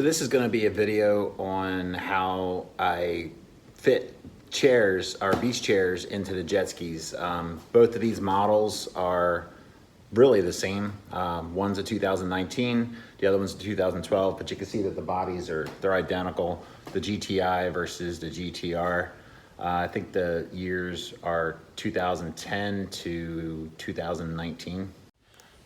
So this is going to be a video on how I fit chairs, our beach chairs, into the jet skis. Both of these models are really the same. One's a 2019, the other one's a 2012, but you can see that the bodies they're identical. The GTI versus the GTR. I think the years are 2010 to 2019.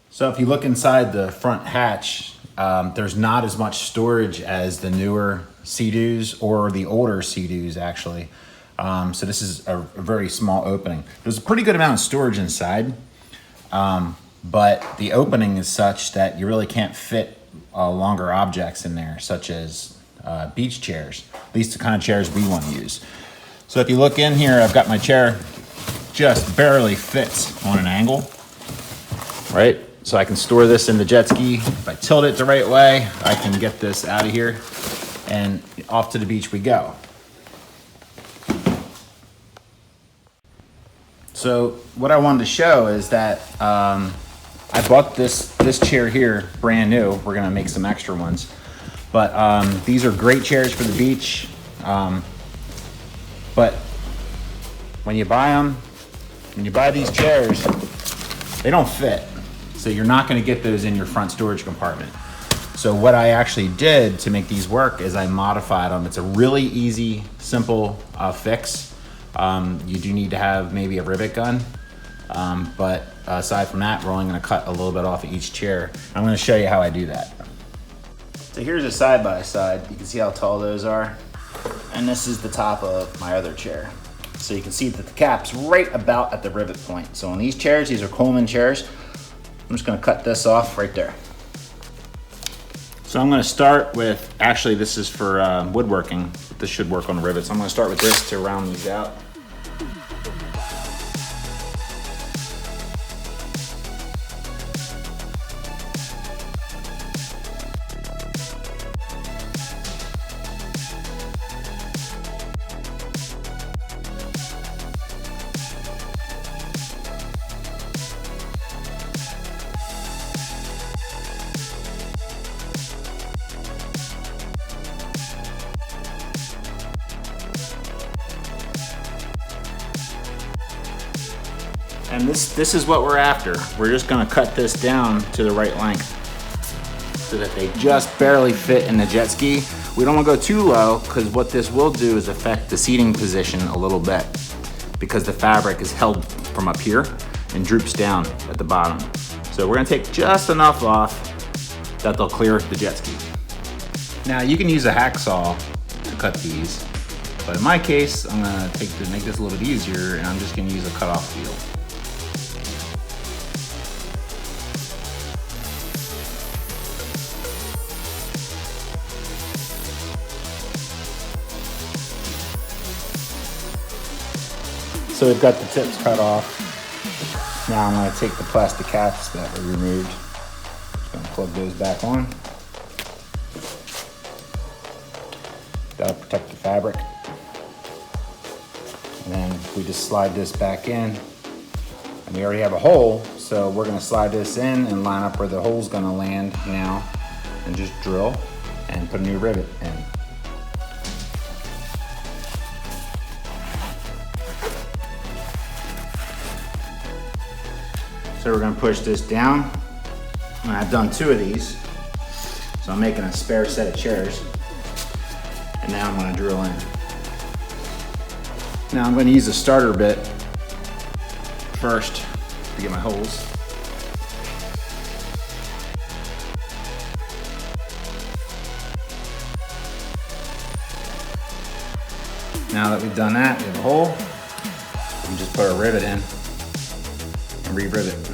So if you look inside the front hatch, there's not as much storage as the newer Seadoos or the older Seadoos actually. So this is a very small opening. There's a pretty good amount of storage inside, but the opening is such that you really can't fit longer objects in there, such as beach chairs, at least the kind of chairs we want to use. So if you look in here, I've got my chair just barely fits on an angle, right? So I can store this in the jet ski. If I tilt it the right way, I can get this out of here and off to the beach we go. So what I wanted to show is that I bought this chair here brand new. We're gonna make some extra ones. But these are great chairs for the beach. But when you buy these chairs, they don't fit. So you're not gonna get those in your front storage compartment. So what I actually did to make these work is I modified them. It's a really easy, simple fix. You do need to have maybe a rivet gun. But aside from that, we're only gonna cut a little bit off of each chair. I'm gonna show you how I do that. So here's a side-by-side. You can see how tall those are. And this is the top of my other chair. So you can see that the cap's right about at the rivet point. So on these chairs, these are Coleman chairs. I'm just gonna cut this off right there. So I'm gonna start with, actually this is for woodworking. This should work on the rivets. I'm gonna start with this to round these out. And this is what we're after. We're just gonna cut this down to the right length so that they just barely fit in the jet ski. We don't wanna go too low because what this will do is affect the seating position a little bit because the fabric is held from up here and droops down at the bottom. So we're gonna take just enough off that they'll clear the jet ski. Now you can use a hacksaw to cut these, but in my case, I'm gonna make this a little bit easier and I'm just gonna use a cutoff wheel. So we've got the tips cut off. Now I'm going to take the plastic caps that were removed. Just going to plug those back on. Got to protect the fabric. And then we just slide this back in. And we already have a hole, so we're going to slide this in and line up where the hole's going to land now. And just drill and put a new rivet in. So we're gonna push this down. And I've done 2 of these. So I'm making a spare set of chairs. And now I'm gonna drill in. Now I'm gonna use a starter bit first to get my holes. Now that we've done that, we have a hole. We can just put a rivet in and re-rivet.